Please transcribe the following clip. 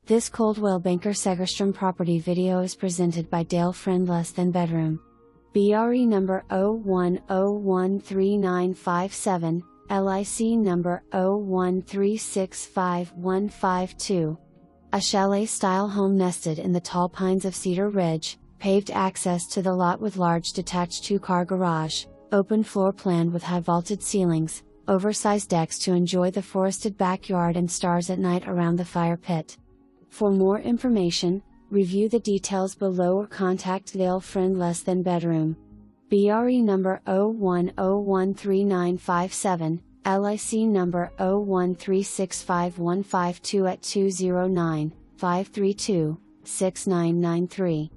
This Coldwell Banker Segerstrom property video is presented by daofriend less than bedroom. BRE number 01013957, LIC number 013655152. A chalet-style home nested in the tall pines of Cedar Ridge, paved access to the lot with large detached two-car garage, open floor plan with high vaulted ceilings, oversized decks to enjoy the forested backyard and stars at night around the fire pit. For more information, review the details below or contact daofriend less than bedroom. BRE number 01013957, LIC number 013655152 at 209-532-6993.